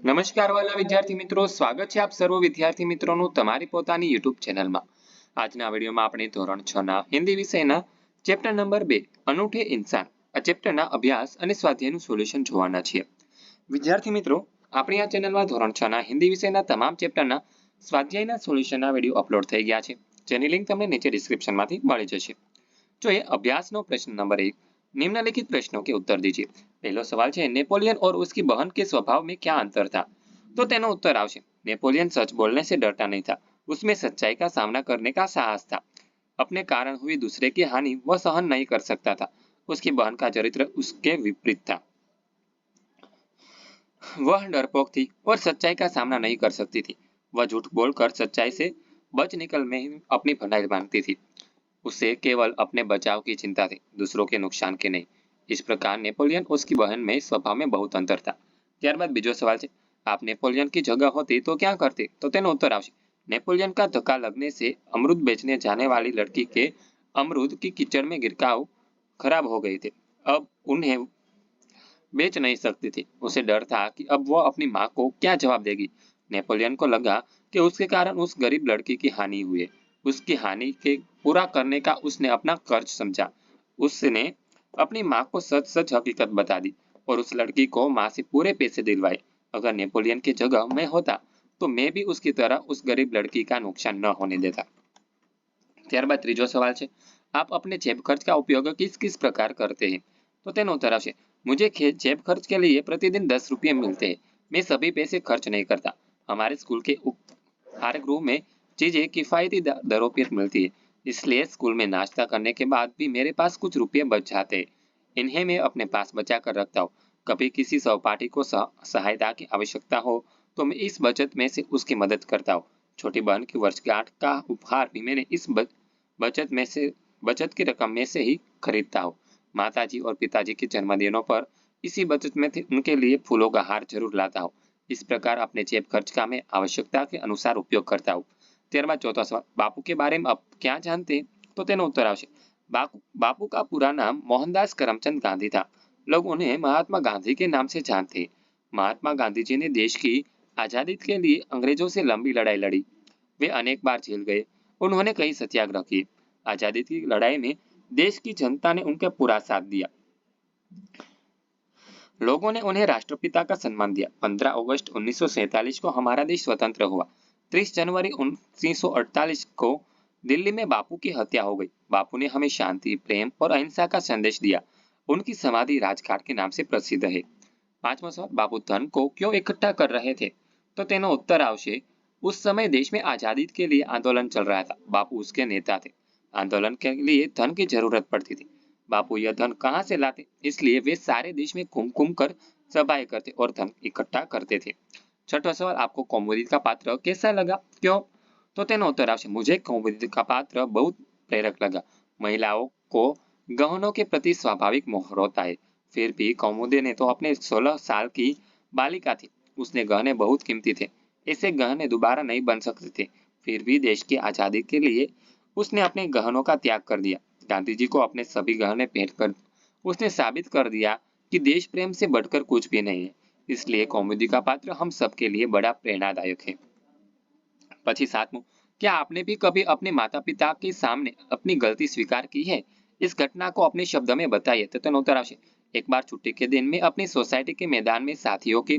નમસ્કાર વાલા વિદ્યાર્થી મિત્રો, સ્વાગત છે આપ સર્વ વિદ્યાર્થી મિત્રોનું તમારી પોતાની યુટ્યુબ ચેનલમાં। આજના વિડીયોમાં આપણે ધોરણ 6 ના હિન્દી વિષયના ચેપ્ટર નંબર 2 અનૂઠે ઇન્સાન આ ચેપ્ટરના અભ્યાસ અને સ્વાધ્યાયનું સોલ્યુશન જોવાના છીએ। વિદ્યાર્થી મિત્રો, આપણી આ ચેનલમાં ધોરણ 6 ના હિન્દી વિષયના તમામ ચેપ્ટરના સ્વાધ્યાયના સોલ્યુશનના વિડીયો અપલોડ થઈ ગયા છે, જેની લિંક તમને નીચે ડિસ્ક્રિપ્શનમાંથી મળી જશે। જોઈએ अभ्यास प्रश्न नंबर 1। निम्नलिखित प्रश्नों के उत्तर दीजिए। पहला सवाल है, नेपोलियन और उसकी बहन के स्वभाव में क्या अंतर था? तो तेनो उत्तर आवशे, नेपोलियन सच बोलने से डरता नहीं था, उसमें सच्चाई का सामना करने का साहस था। अपने कारण हुई दूसरे की हानि वह सहन नहीं कर सकता था। उसकी बहन का चरित्र उसके विपरीत था। वह डरपोक थी और सच्चाई का सामना नहीं कर सकती थी। वह झूठ बोलकर सच्चाई से बच निकल में अपनी भलाई मानती थी। उसे केवल अपने बचाव की चिंता थी, दूसरों के नुकसान के नहीं। इस प्रकार नेपोलियन और उसकी बहन में स्वभाव में बहुत अंतर था। ત્યારબાદ બીજો સવાલ છે, आप नेपोलियन की जगह होती तो क्या करते? तो तेनो उत्तर आवशे, नेपोलियन का धक्का लगने से अमरूद बेचने जाने वाली लड़की के अमरूद की कीचड़ में गिरकाव खराब हो गए थे। अब उन्हें बेच नहीं सकती थी। उसे डर था कि अब वो अपनी माँ को क्या जवाब देगी। नेपोलियन को लगा कि उसके कारण उस गरीब लड़की की हानि हुई है। उसकी हानि के पूरा करने का उसने अपना कर्ज समझा। उसने अपनी माँ को सच सच हकीकत बता दी और उस लड़की को माँ से पूरे पैसे दिलवाए। अगर नेपोलियन की जगह मैं होता तो मैं भी उसकी तरह उस गरीब लड़की का नुकसान न होने देता। ત્યારબાદ ત્રીજો સવાલ છે, आप अपने जेब खर्च का उपयोग किस किस प्रकार करते हैं? तो तेनो उत्तर आवशे, मुझे जेब खर्च के लिए प्रतिदिन 10 रुपये मिलते हैं। मैं सभी पैसे खर्च नहीं करता। हमारे स्कूल के उपहार गृह में चीजें किफायती दरों पर मिलती है, इसलिए स्कूल में नाश्ता करने के बाद भी मेरे पास कुछ रुपये बच जाते हैं। इन्हें मैं अपने पास बचा कर रखता हूँ। कभी किसी सहपाठी को सहायता की आवश्यकता हो तो मैं इस बचत में से उसकी मदद करता हूँ। छोटी बहन की वर्षगांठ का उपहार भी मैंने इस बचत की रकम में से ही खरीदता हूँ। माताजी और पिताजी के जन्मदिनों पर इसी बचत में उनके लिए फूलों का हार जरूर लाता हूँ। इस प्रकार अपने जेब खर्च का मैं आवश्यकता के अनुसार उपयोग करता हूँ। ત્યારબાદ ચોથો સવાલ, बापू के बारे में आप क्या जानते हैं? तो तेनो उत्तर आवशे, बापू का पूरा नाम मोहनदास करमचंद गांधी था। लोग उन्हें महात्मा गांधी के नाम से जानते हैं। महात्मा गांधी जी ने देश की आजादी के लिए अंग्रेजों से लंबी लड़ाई लड़ी। वे अनेक बार जेल गए। उन्होंने कई सत्याग्रह किए। आजादी की लड़ाई में देश की जनता ने उनका पूरा साथ दिया। लोगों ने उन्हें राष्ट्रपिता का सम्मान दिया। 15 अगस्त 1947 को हमारा देश स्वतंत्र हुआ। 30 जनवरी 1948 को दिल्ली में बापू की हत्या हो गई। बापू ने हमें शांति, प्रेम और अहिंसा का संदेश दिया। उनकी समाधि राजघाट के नाम से प्रसिद्ध है। पांचवा सवाल, बापू धन को क्यों इकट्ठा कर रहे थे? तो तेनो उत्तर आवशे, उस समय देश में आजादी के लिए आंदोलन चल रहा था। बापू उसके नेता थे। आंदोलन के लिए धन की जरूरत पड़ती थी। बापू यह धन कहाँ से लाते, इसलिए वे सारे देश में घूम घूम कर सभाएं करते और धन इकट्ठा करते थे। छठवां सवाल, आपको कौमुदी का पात्र कैसा लगा, क्यों? तो तेनो उत्तर आवशे, मुझे कौमुदी का पात्र बहुत प्रेरक लगा। महिलाओं को गहनों के प्रति स्वाभाविक मोह होता है, फिर भी कौमुदी ने तो अपने 16 साल की बालिका थी। उसने गहने बहुत कीमती थे, ऐसे गहने दोबारा नहीं बन सकते थे। फिर भी देश की आजादी के लिए उसने अपने गहनों का त्याग कर दिया। गांधी जी को अपने सभी गहने भेंट कर उसने साबित कर दिया कि देश प्रेम से बढ़कर कुछ भी नहीं है। इसलिए कौमुदी का पात्र हम सबके लिए बड़ा प्रेरणादायक है। પછી સાતમું, क्या आपने भी कभी अपने माता पिता के सामने अपनी गलती स्वीकार की है? इस घटना को अपने शब्द में बताइए। तो तेनो उत्तर आवशे, एक बार छुट्टी के दिन में अपनी सोसाइटी के मैदान में साथियों के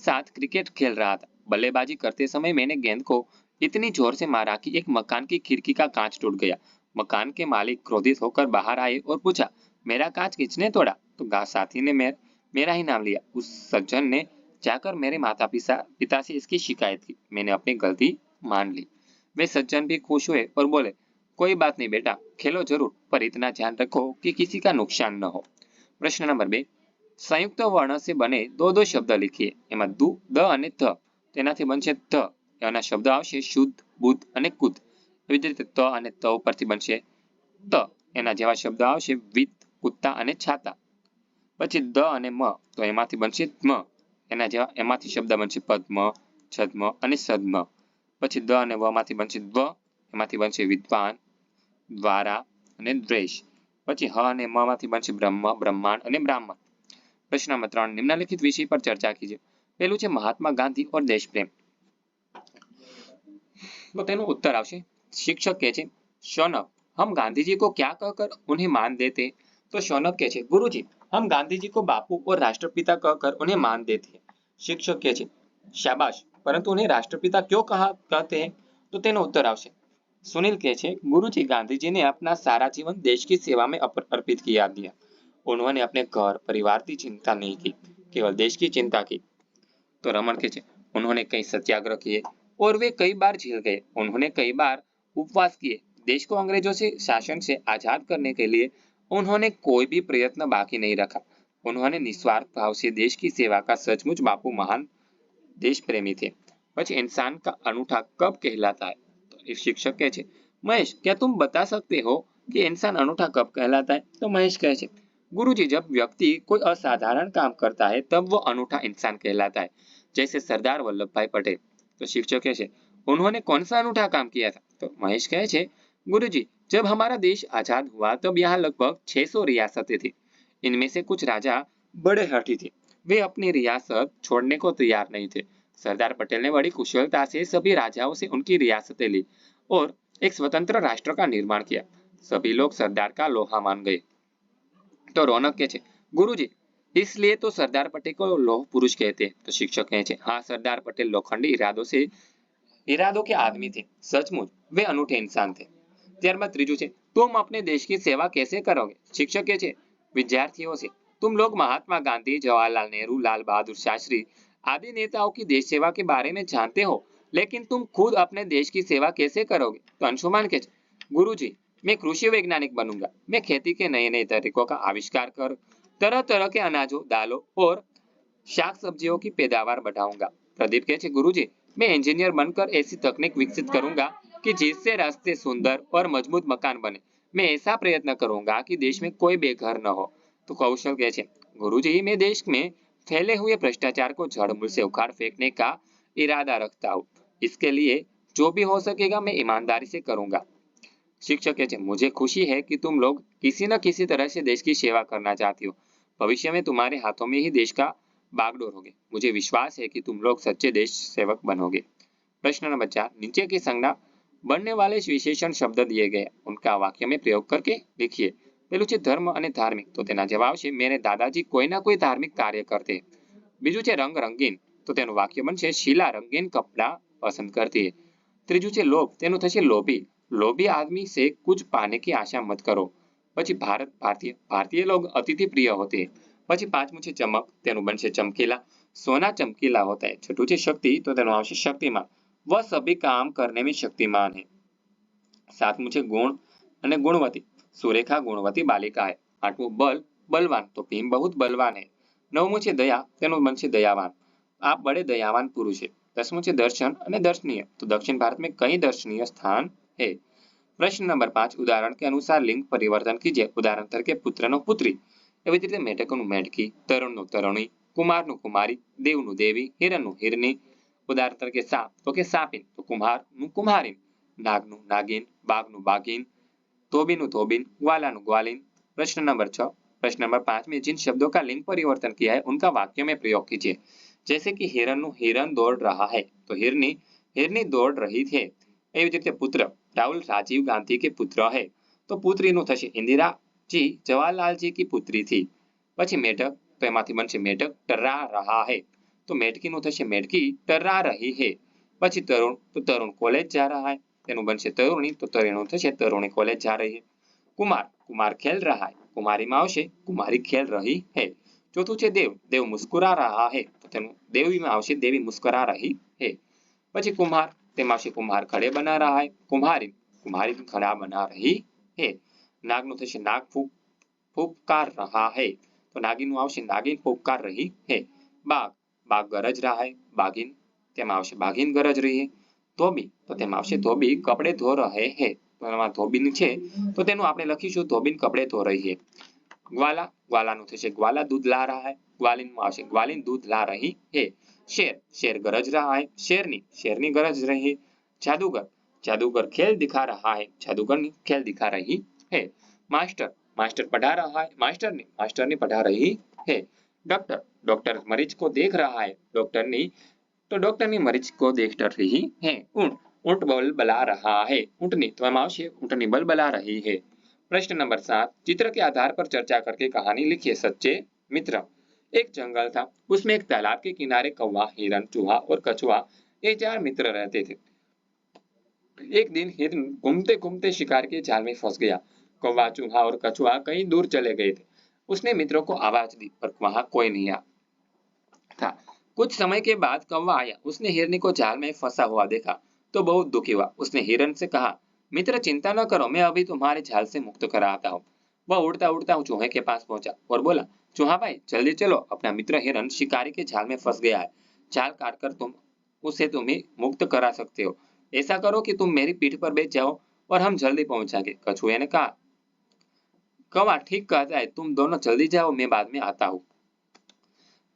साथ क्रिकेट खेल रहा था। बल्लेबाजी करते समय मैंने गेंद को इतनी जोर से मारा कि एक मकान की खिड़की का कांच टूट गया। मकान के मालिक क्रोधित होकर बाहर आए और पूछा, मेरा कांच किसने तोड़ा? तो साथी ने मेरा ही नाम लिया। उस सज्जन ने जाकर मेरे माता पिता से इसकी शिकायत की। मैंने अपनी गलती मान ली। वे सज्जन भी खुश हुए और बोले, कोई बात नहीं बेटा, खेलो जरूर, पर इतना ध्यान रखो कि किसी का नुकसान न हो। प्रश्न नंबर 2, संयुक्त वर्ण से बने दो दो शब्द लिखिए। एमां द અને थ તેનાથી બનશે ધ। એના શબ્દ આવશે શુદ્ધ, બુદ્ધ અને કુદ। એવી જ રીતે ત અને ત ઉપરથી બનશે ત। એના જેવા શબ્દ આવશે વિત, કુત્તા અને છાતા। પછી દ અને મ, તો એમાંથી બનશે મ। એમાંથી શબ્દ બનશે પદ્મ, છદ્મ અને સદ્મ। પછી દ અને વ માંથી બનશે દ્વ, એમાંથી બનશે વિદ્વાન, દ્વારા અને દ્વેષ। પછી હ અને મ માંથી બનશે બ્રહ્મ, બ્રહ્માંડ અને બ્રાહ્મણ। प्रश्न नंबर 3, निम्नलिखित विषय पर चर्चा कीजिए। પહેલું છે મહાત્મા ગાંધી और देश प्रेम। तो तेनो उत्तर आवशे शिक्षक कहे छे शौनक हम गांधी जी को क्या कहकर उन्हें मान देते। तो शौनक कहे छे गुरुजी हम गांधी जी को बापू और राष्ट्रपिता कहकर उन्हें मान देते हैं। शिक्षक कहे छे शाबाश परंतु उन्हें राष्ट्रपिता क्यों कहा कहते हैं। तो तेनो उत्तर आवशे सुनील कहे छे गुरुजी गांधी जी ने अपना सारा जीवन देश की सेवा में अर्पित किया दिया। उन्होंने अपने घर परिवार की चिंता नहीं की, केवल देश की चिंता की। तो रमन कहे छे उन्होंने कई सत्याग्रह किए और वे कई बार झेल गए। उन्होंने कई बार उपवास किए। देश को अंग्रेजों से शासन से आजाद करने के लिए उन्होंने कोई भी प्रयत्न बाकी नहीं रखा। उन्होंने निस्वार्थ भाव से देश की सेवा का सचमुच बापू महान देश प्रेमी थे। પછી इंसान का अनूठा कब कहलाता है। तो इस शिक्षक कहे छे महेश क्या तुम बता सकते हो कि इंसान अनूठा कब कहलाता है। तो महेश कहे छे गुरुजी जब व्यक्ति कोई असाधारण काम करता है तब वो अनूठा इंसान कहलाता है, जैसे सरदार वल्लभ भाई पटेल। तो शिक्षक कहे छे उन्होंने कौन सा अनूठा काम किया था। तो महेश कहे छे गुरुजी जब हमारा देश आजाद हुआ तब यहाँ लगभग 600 रियासतें थी। इनमें से कुछ राजा बड़े हठी थे, वे अपनी रियासत छोड़ने को तैयार नहीं थे। सरदार पटेल ने बड़ी कुशलता से सभी राजाओं से उनकी रियासतें ली और एक स्वतंत्र राष्ट्र का निर्माण किया। सभी लोग सरदार का लोहा मान गए। तो रौनक कहे छे गुरुजी इसलिए तो सरदार पटेल को लौह पुरुष कहते हैं। तो शिक्षक कहे छे हाँ सरदार पटेल लोखंडी इरादों के आदमी थे, सचमुच वे अनूठे इंसान थे। ત્યારબાદ ત્રીજું છે तुम अपने देश की सेवा कैसे करोगे। शिक्षक कहे छे विद्यार्थियों से तुम लोग महात्मा गांधी जवाहरलाल नेहरू लाल बहादुर शास्त्री आदि नेताओं की देश सेवा के बारे में जानते हो, लेकिन तुम खुद अपने देश की सेवा कैसे करोगे। तो अंशुमान कहे गुरुजी मैं कृषि वैज्ञानिक बनूंगा, मैं खेती के नए नए तरीकों का आविष्कार कर तरह तरह के अनाजों दालों और शाक सब्जियों की पैदावार बढ़ाऊंगा। प्रदीप कहे गुरुजी मैं इंजीनियर बनकर ऐसी तकनीक विकसित करूंगा कि जिससे रास्ते सुंदर और मजबूत मकान बने। मैं ऐसा प्रयत्न करूंगा कि देश में कोई बेघर न हो। तो कौशल कहे गुरुजी मैं देश में फैले हुए भ्रष्टाचार को जड़मूल से उखाड़ फेंकने का इरादा रखता हूँ। इसके लिए जो भी हो सकेगा मैं ईमानदारी से करूंगा। शिक्षक कहे मुझे खुशी है कि तुम लोग किसी न किसी तरह से देश की सेवा करना चाहती हो। भविष्य में तुम्हारे हाथों में ही देश का बागडोर होगे। मुझे विश्वास है कि तुम लोग सच्चे देश सेवक बनोगे। प्रश्न नंबर 4 नीचे की संज्ञा बनने वाले विशेषण शब्द दिए गए उनका वाक्य में प्रयोग करके लिखिए। પેલું છે ધર્મ અને ધાર્મિક તો તેના જવાબ છે મેરે દાદાજી કોઈ ના કોઈ ધાર્મિક કાર્ય કરતે। બીજું છે રંગ રંગીન તો તેનું વાક્ય બનશે શીલા રંગીન કપડા પસંદ કરતી है। ત્રીજું છે લોભ તેનું થશે લોભી, लोभी आदमी से कुछ पाने की आशा मत करो। પછી ભારતીય लोग अतिथि प्रिय होते हैं। પછી પાંચમું છે ચમક તેનું બનશે ચમકીલા, सोना चमकीला होता है। छठું છે शक्ति तो તેનું આવશે शक्तिमान, वह सभी काम करने में शक्तिमान है। सातमुं છે गुण અને गुणवती, सुरेखा गुणवती बालिका है। आठमुं बल बलवान तो भीम बहुत बलवान है। नवमुं છે दया તેનું બનશે दयावान, आप बड़े दयावान पुरुष है। दसमुं છે दर्शन અને दर्शनीय तो दक्षिण भारत में कई दर्शनीय स्थान है। प्रश्न नंबर 5 उदाहरण के अनुसार लिंग परिवर्तन कीजिए। उदाहरण तरीके पुत्रનો પુત્રી, એવી જ રીતે મેઢકનું મેઢકી, તરુણનું તરુણી, કુમારનું કુમારી, દેવનું દેવી, હિરણનું હિરની। ઉદાહરણ તરીકે સાપ તો કે સાપિન તો કુમ્હારનું કુમ્હારીન, नागનું नागिन, बाघનું बाघिन, धोबीનું धोबिन, ग्वालाનું ग्वालिन। प्रश्न नंबर 6 प्रश्न नंबर 5 में जिन शब्दों का लिंग परिवर्तन किया है उनका वाक्य में प्रयोग कीजिए। जैसे कि हिरणનું हिरण दौड़ रहा है तो हिरनी हिरनी दौड़ रही है। એવી જ રીતે પુત્ર राहुल राजीव गांधी के पुत्र है तो पुत्रीનું થશે इंदिराजी जवाहरलाल जी की पुत्री थी। પછી મેઢક તો એમાંથી બનશે મેઢક ટર્રા रहा है तो મેઢકીનું થશે મેઢકી ટર્રા रही है। પછી તરુણ તો તરુણ कॉलेज जा रहा है તેનું બનશે તરુણી તો તરુણીનું થશે તરુણી कॉलेज जा रही है। कुमार कुमार खेल रहा है कुमारीમાં આવશે कुमारी खेल रही है। ચોથું છે દેવ દેવ मुस्कुरा रहा है तो તેનું દેવીમાં આવશે देवी मुस्कुरा रही है। પછી कुम्हार તેમાં આવશે कुम्हार खड़े बना रहा है, कुम्हारी कुम्हारी खड़ा बना रही है। नागનું થશે नाग फूफकार रहा है तो नागिनનું આવશે नागिन फूफकार रही है। बाघ बाघ गरज रहा है बाघिन તેમાં આવશે बाघिन गरज रही है। ધોબી તો તેમાં આવશે ધોબી કપડે ધો રહે है તો એમાં ધોબીન છે તો તેનું આપણે લખીશું ધોબીન કપડે ધો રહી है। ग्वाला ग्वालाનું થશે ग्वाला दूध ला रहा है ग्वालिનમાં આવશે ग्वालिन दूध ला रही है। शेर शेर गरज रहा है शेरनी गरज रही है। जादूगर जादूगर खेल दिखा रहा है जादूगरनी खेल दिखा रही है। मास्टर मास्टर पढ़ा रहा है मास्टरनी पढ़ा रही है। डॉक्टर डॉक्टर मरीज को देख रहा है। डॉक्टरनी मरीज को देख रही है। ऊंट ऊंट बलबला रहा है। ऊंटनी તમારે આવશે ऊंटनी बलबला रही है। प्रश्न नंबर 7 चित्र के आधार पर चर्चा करके कहानी लिखिए। सच्चे मित्र। एक जंगल था, उसमें एक तालाब के किनारे कौवा, हिरन, चूहा और कछुआ ये 4 मित्र रहते थे। एक दिन हिरन घूमते घूमते शिकार के जाल में फंस गया। कौवा, चूहा और कछुआ कहीं दूर चले गए थे। उसने मित्रों को आवाज दी पर वहां कोई नहीं आया था। कुछ समय के बाद कौवा आया। उसने हिरनी को जाल में फंसा हुआ देखा तो बहुत दुखी हुआ। उसने हिरन से कहा, मित्र चिंता न करो, मैं अभी तुम्हारे जाल से मुक्त कराता हूँ। वह उड़ता उड़ता चूहे के पास पहुंचा और बोला, चूहा भाई जल्दी चलो, अपना मित्र हिरन शिकारी के जाल में फंस गया है। जाल काटकर तुम्हें मुक्त करा सकते हो। ऐसा करो कि तुम मेरी पीठ पर बैठ जाओ और हम जल्दी पहुंच जाएंगे। कछुए ने कहा, कौवा ठीक कहता है, तुम दोनों जल्दी जाओ, मैं बाद में आता हूँ।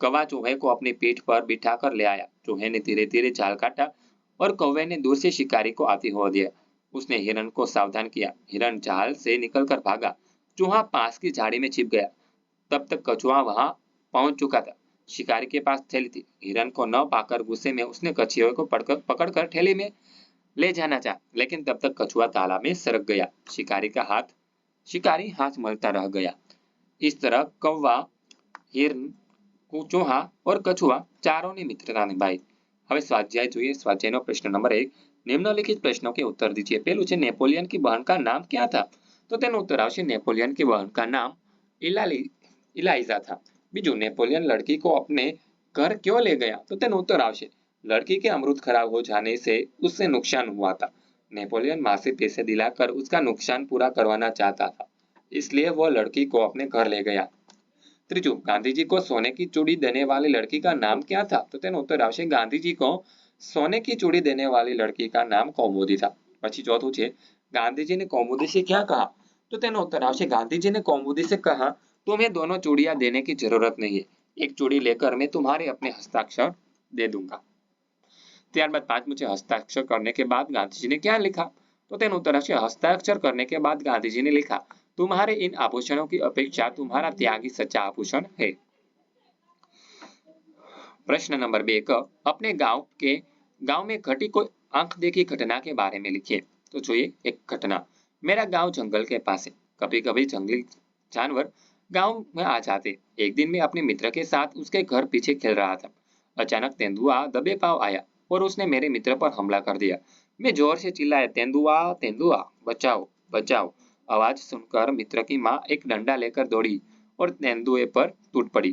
कौवा चूहे को अपनी पीठ पर बिठाकर ले आया। चूहे ने धीरे धीरे जाल काटा और कौवे ने दूर से शिकारी को आते हुए दिया। उसने हिरन को सावधान किया। हिरन जाल से निकलकर भागा। चूहा पास की झाड़ी में छिप गया। तब तक कछुआ वहां पहुंच चुका था। शिकारी के पास थैली थी। हिरन को न पाकर गुस्से में उसने कछुए को पकड़कर थैली में ले जाना चाहा, लेकिन तब तक कछुआ तालाब में सरक गया। शिकारी हाथ मलता रह गया। इस तरह कौवा, हिरन, चूहा और कछुआ चारों मित्रता निभाई। હવે સ્વાધ્યાય જોઈએ। સ્વાધ્યાયનો પ્રશ્ન નંબર 1 નિમ્નલિખિત પ્રશ્નों के उत्तर दीजिए। પહેલું છે नेपोलियन की बहन का नाम क्या था? तो તેનો उत्तर આવશે नेपोलियन की बहन का नाम इलाइजा था। બીજું नेपोलियन लड़की को अपने घर क्यों ले गया? तो તેનો उत्तर આવશે लड़की के अमृत खराब हो जाने से उससे नुकसान हुआ था। नेपोलियन माँ से पैसे दिलाकर उसका नुकसान पूरा करवाना चाहता था, इसलिए वह लड़की को अपने घर ले गया। ત્રીજું ગાંધીજી को सोने की चूड़ी देने वाली लड़की का नाम क्या था? तो તેનો उत्तर આવશે ગાંધીજી को सोने की चूड़ी देने वाली लड़की का नाम कौमुदी था। પછી ચોથું છે ગાંધीजी ने कौमुदी से क्या कहा? तो તેનો उत्तर આવશે ગાंधीजी ने कौमुदी से कहा, तुम्हें दोनों चूड़ियां देने की जरूरत नहीं है, एक चूड़ी लेकर मैं तुम्हारे अपने हस्ताक्षर दे दूंगा। ત્યારબાદ પાંચમું છે हस्ताक्षर करने के बाद गांधीजी ने क्या लिखा? तो તેનો उत्तर આવશે हस्ताक्षर करने के बाद गांधीजी ने लिखा, तुम्हारे इन आभूषणों की अपेक्षा तुम्हारा त्यागी सच्चा आभूषण है। प्रश्न नंबर 2 अपने गांव में घटी कोई आंख देखी घटना के बारे में लिखिए। तो જોઈએ एक घटना। मेरा गांव जंगल के पास है। कभी कभी जंगली जानवर गांव में आ जाते। एक दिन मैं अपने मित्र के साथ उसके घर पीछे खेल रहा था। अचानक तेंदुआ दबे पांव आया और उसने मेरे मित्र पर हमला कर दिया। मैं जोर से चिल्लाया, तेंदुआ तेंदुआ बचाओ बचाओ। आवाज सुनकर मित्र की माँ एक डंडा लेकर दौड़ी और तेंदुए पर टूट पड़ी।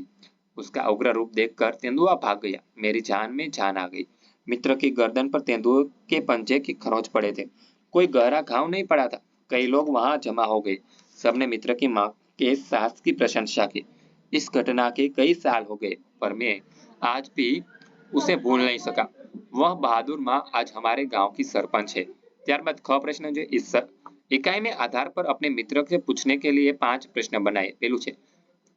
उसका उग्र रूप देखकर तेंदुआ भाग गया। मेरी जान में जान आ गई। मित्र की गर्दन पर तेंदुए के पंजे की खरोंच पड़े थे। कोई गहरा घाव नहीं पड़ा था। कई लोग वहां जमा हो गए। सबने मित्र की माँ के साहस की प्रशंसा की। इस घटना के कई साल हो गए, पर मैं आज भी उसे भूल नहीं सका। वह बहादुर माँ आज हमारे गांव की सरपंच है। ત્યારબાદ ખ પ્રશ્ન છે इकाई में आधार पर अपने मित्र से पूछने के लिए 5 प्रश्न बनाए।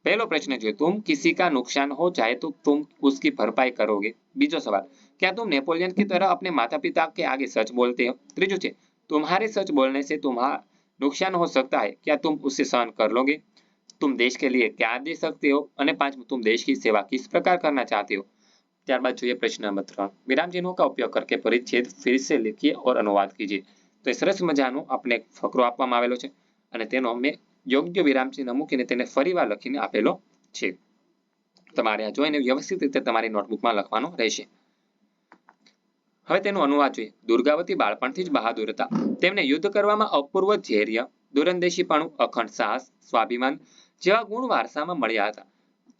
पहलो प्रश्न जो तुम किसी का नुकसान हो जाए तो तुम उसकी भरपाई करोगे। बीजो सवाल, क्या तुम नेपोलियन की तरह अपने माता पिता के आगे सच बोलते हो? त्रीजो है, तुम्हारे सच बोलने से तुम्हारा नुकसान हो सकता है, क्या तुम उसे सहन कर लोगे? तुम देश के लिए क्या दे सकते हो? અને પાંચમું, तुम देश की सेवा किस प्रकार करना चाहते हो? ત્યારબાદ જોઈએ પ્રશ્ન નંબર 3 विराम चिन्हों का उपयोग करके परिच्छेद फिर से लिखिए और अनुवाद कीजिए। तो सरस मजानो આપણે ફકરો આપવામાં આવેલો છે અને તેનો મેં યોગ્ય વિરામ ચિહ્ન મૂકીને તેને ફરીવાર લખીને આપેલો છે। તમારે આ જોઈને વ્યવસ્થિત રીતે તમારી નોટબુકમાં લખવાનું રહેશે। હવે તેનો અનુવાદ જોઈએ। દુર્ગાવતી બાળપણથી જ બહાદુર હતા। તેમને યુદ્ધ કરવામાં અપૂર્વ ધૈર્ય, દૂરંદેશીપણું, અખંડ સાહસ, સ્વાભિમાન જેવા ગુણ વારસામાં મળ્યા હતા।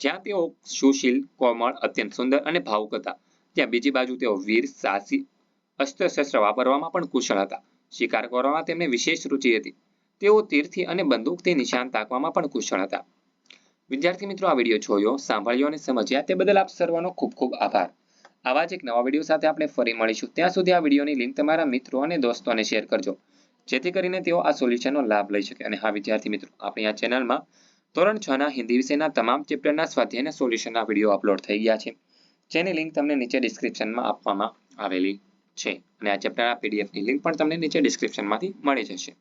જ્યાં તેઓ સુશીલ, કોમળ, અત્યંત સુંદર અને ભાવુક હતા, ત્યાં બીજી બાજુ તેઓ વીર, સાહસી, અસ્ત્ર-શસ્ત્ર વાપરવામાં પણ કુશળ હતા। શિકાર કરવામાં તેમને વિશેષ રુચિ હતી। તેઓ તીરથી અને બંદૂકથી નિશાન તાકવામાં પણ કુશળ હતા। વિદ્યાર્થી મિત્રો, આ વિડીયો જોયો, સાંભળ્યો અને સમજ્યા તે બદલ આપ સર્વનો ખૂબ ખૂબ આભાર। આવા જ એક નવા વિડીયો સાથે આપણે ફરી મળીશું। ત્યાં સુધી આ વિડીયોની લિંક તમારા મિત્રો અને દોસ્તોને શેર કરજો, જેથી કરીને તેઓ આ સોલ્યુશનનો લાભ લઈ શકે। અને હા વિદ્યાર્થી મિત્રો, આપણી આ ચેનલમાં ધોરણ 6 ના હિન્દી વિષયના તમામ ચેપ્ટરના સ્વાધ્યાયના સોલ્યુશનના વિડીયો અપલોડ થઈ ગયા છે, જેની લિંક તમને નીચે ડિસ્ક્રિપ્શનમાં આપવામાં આવેલી છે। અને આ ચેપ્ટરના પીડીએફની લિંક પણ તમને નીચે ડિસ્ક્રિપ્શનમાંથી મળી જશે।